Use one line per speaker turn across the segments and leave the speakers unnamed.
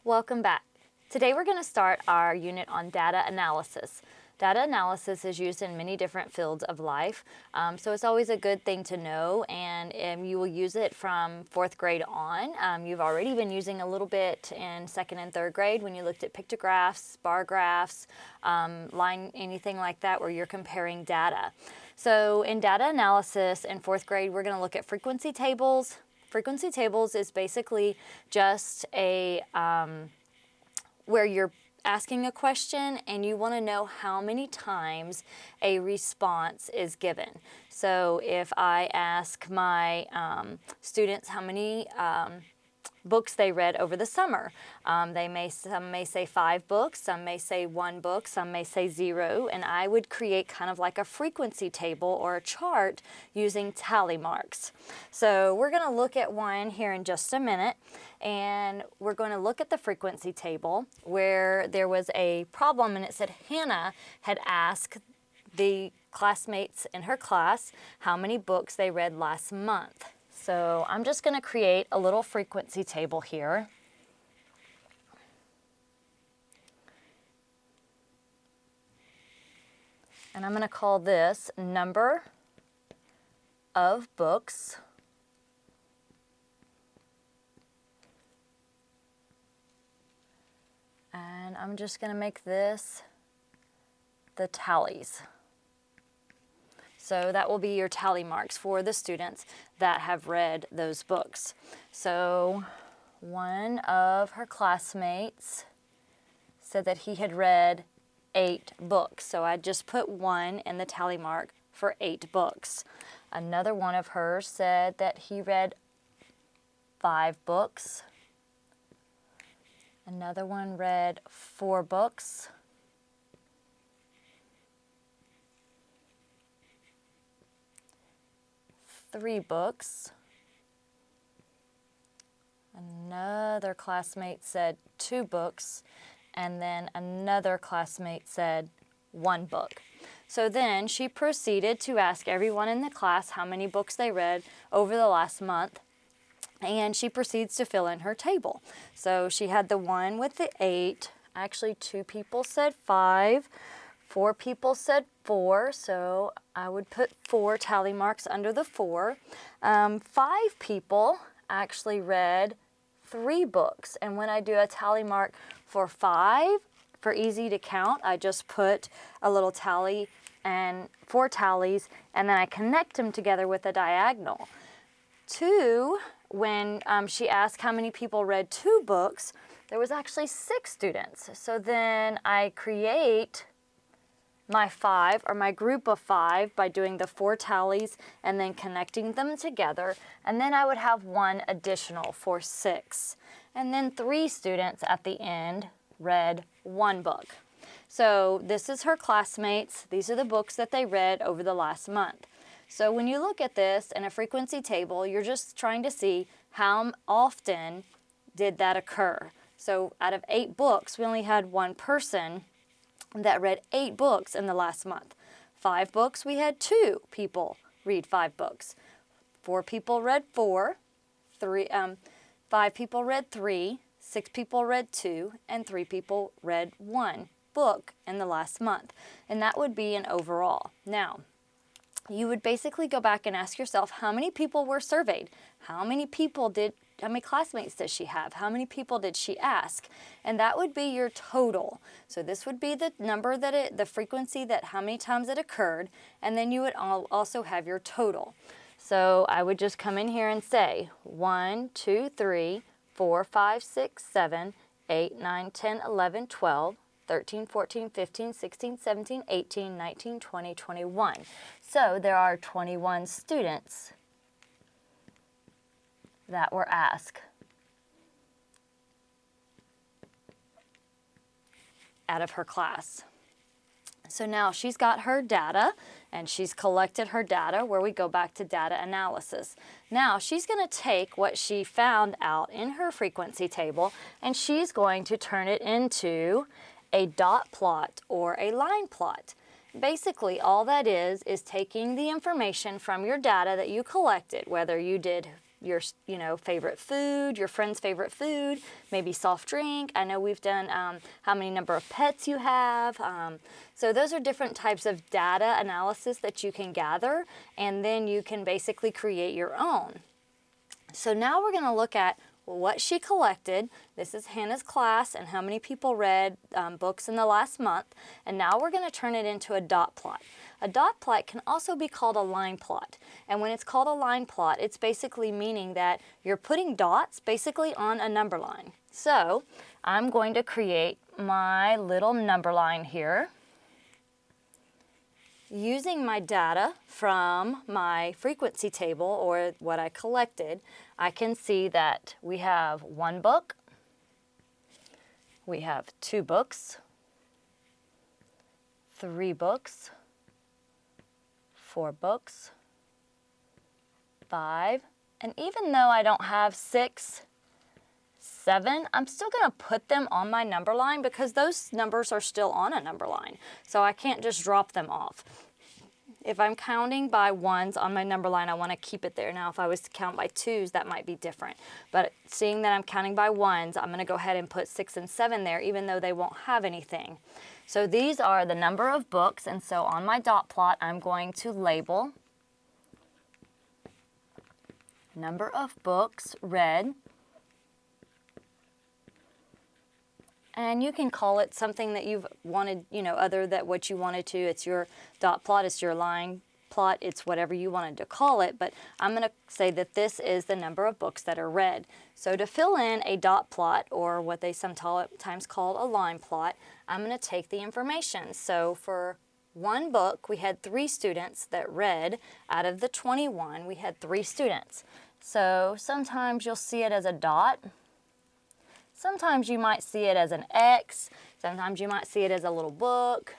Welcome back. Today we're going to start our unit on data analysis. Data analysis is used in many different fields of life, so it's always a good thing to know, and you will use it from 4th grade on. You've already been using a little bit in 2nd and 3rd grade when you looked at pictographs, bar graphs, anything like that where you're comparing data. So in data analysis in 4th grade, we're going to look at frequency tables. Frequency tables is basically just where you're asking a question and you want to know how many times a response is given. So if I ask my students how many books they read over the summer, some may say 5 books, some may say 1 book, some may say 0, and I would create kind of like a frequency table or a chart using tally marks. So we're going to look at one here in just a minute, and we're going to look at the frequency table where there was a problem and it said Hannah had asked the classmates in her class how many books they read last month. So I'm just going to create a little frequency table here. And I'm going to call this number of books and I'm just going to make this the tallies. So that will be your tally marks for the students that have read those books. So one of her classmates said that he had read 8 books. So I just put 1 in the tally mark for 8 books. Another one of hers said that he read 5 books. Another one read 4 books. Three books. Another classmate said 2 books, and then another classmate said 1 book. So then she proceeded to ask everyone in the class how many books they read over the last month, and she proceeds to fill in her table. So she had the one with the 8, actually 2 people said 5, 4 people said 4, so I would put 4 tally marks under the 4. 5 people actually read 3 books, and when I do a tally mark for 5, for easy to count, I just put a little tally and 4 tallies, and then I connect them together with a diagonal. 2, when she asked how many people read 2 books, there was actually 6 students. So then I create my 5, or my group of 5, by doing the 4 tallies and then connecting them together, and then I would have 1 additional for 6. And then 3 students at the end read 1 book. So this is her classmates. These are the books that they read over the last month. So when you look at this in a frequency table, you're just trying to see how often did that occur. So out of 8 books, we only had 1 person that read 8 books in the last month. 5 books, we had 2 people read 5 books. 4 people read 4, 5 people read 3, 6 people read 2, and 3 people read 1 book in the last month. And that would be an overall. Now, you would basically go back and ask yourself how many people were surveyed, how many classmates does she have? How many people did she ask? And that would be your total. So this would be the number the frequency that how many times it occurred, and then you would also have your total. So I would just come in here and say 1, 2, 3, 4, 5, 6, 7, 8, 9, 10, 11, 12, 13, 14, 15, 16, 17, 18, 19, 20, 21. So there are 21 students that were asked out of her class. So now she's got her data, and she's collected her data, where we go back to data analysis. Now she's going to take what she found out in her frequency table, and she's going to turn it into a dot plot or a line plot. Basically, all that is taking the information from your data that you collected, whether you did your favorite food, your friend's favorite food, maybe soft drink. I know we've done how many number of pets you have. So those are different types of data analysis that you can gather, and then you can basically create your own. So now we're going to look at what she collected. This is Hannah's class and how many people read books in the last month. And now we're going to turn it into a dot plot. A dot plot can also be called a line plot. And when it's called a line plot, it's basically meaning that you're putting dots basically on a number line. So I'm going to create my little number line here. Using my data from my frequency table, or what I collected, I can see that we have 1 book, we have 2 books, 3 books, 4 books, 5, and even though I don't have 6, 7, I'm still going to put them on my number line because those numbers are still on a number line. So I can't just drop them off. If I'm counting by 1s on my number line, I want to keep it there. Now, if I was to count by 2s, that might be different. But seeing that I'm counting by 1s, I'm going to go ahead and put 6 and 7 there, even though they won't have anything. So these are the number of books, and so on my dot plot, I'm going to label number of books read. And you can call it something that you've wanted, other than what you wanted to. It's your dot plot, it's your line plot, it's whatever you wanted to call it. But I'm going to say that this is the number of books that are read. So to fill in a dot plot, or what they sometimes call a line plot, I'm going to take the information. So for 1 book, we had 3 students that read. Out of the 21, we had 3 students. So sometimes you'll see it as a dot. Sometimes you might see it as an X, sometimes you might see it as a little book.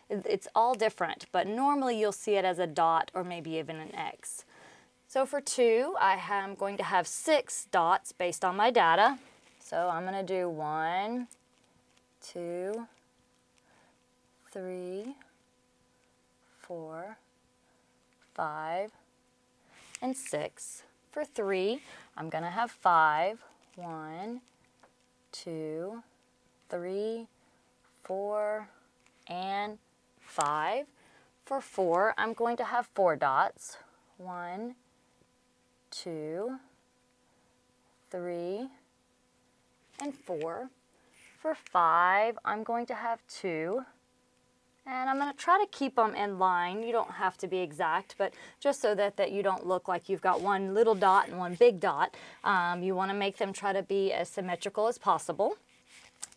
It's all different, but normally you'll see it as a dot or maybe even an X. So for 2, I am going to have 6 dots based on my data. So I'm going to do 1, 2, 3, 4, 5, and 6. For 3, I'm going to have 5, 1, 2, 3, 4, and 5. For 4, I'm going to have 4 dots. 1, 2, 3, and 4. For 5, I'm going to have 2. And I'm going to try to keep them in line. You don't have to be exact, but just so that you don't look like you've got 1 little dot and 1 big dot, you want to make them try to be as symmetrical as possible.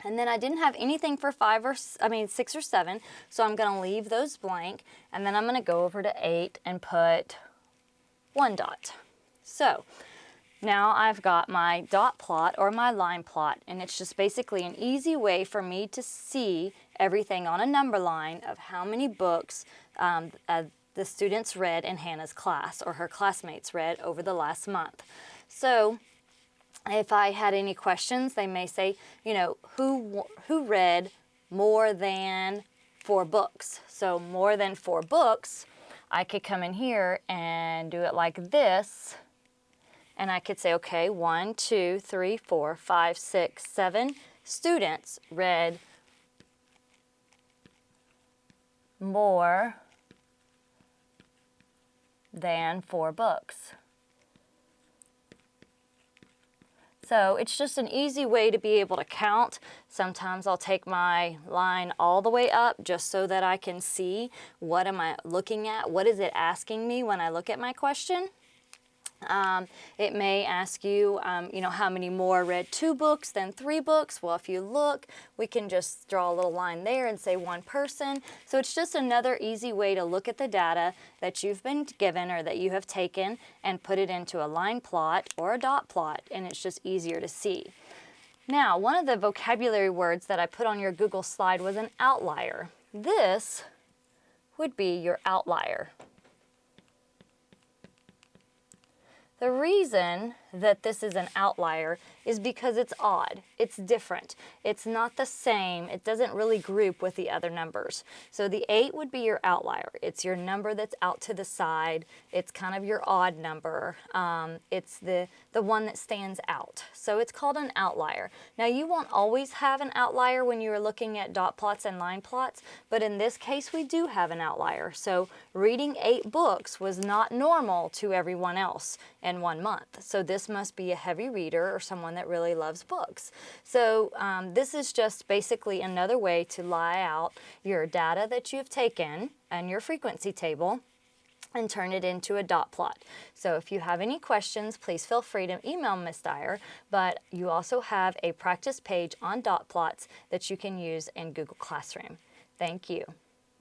And then I didn't have anything for 6 or 7, so I'm going to leave those blank. And then I'm going to go over to 8 and put 1 dot. So now I've got my dot plot or my line plot, and it's just basically an easy way for me to see everything on a number line of how many books the students read in Hannah's class, or her classmates read over the last month. So if I had any questions, they may say, who read more than 4 books? So more than 4 books, I could come in here and do it like this. And I could say, okay, 1, 2, 3, 4, 5, 6, 7 students read more than 4 books. So it's just an easy way to be able to count. Sometimes I'll take my line all the way up just so that I can see what am I looking at, what is it asking me when I look at my question. It may ask you, how many more read 2 books than 3 books. Well, if you look, we can just draw a little line there and say 1 person. So it's just another easy way to look at the data that you've been given or that you have taken and put it into a line plot or a dot plot, and it's just easier to see. Now, one of the vocabulary words that I put on your Google slide was an outlier. This would be your outlier. The reason that this is an outlier is because it's odd. It's different. It's not the same. It doesn't really group with the other numbers. So the 8 would be your outlier. It's your number that's out to the side. It's kind of your odd number. It's the one that stands out. So it's called an outlier. Now you won't always have an outlier when you are looking at dot plots and line plots, but in this case we do have an outlier. So reading 8 books was not normal to everyone else in 1 month. So this must be a heavy reader or someone that really loves books. So this is just basically another way to lie out your data that you've taken and your frequency table and turn it into a dot plot. So if you have any questions, please feel free to email Miss Dyer, but you also have a practice page on dot plots that you can use in Google Classroom. Thank you.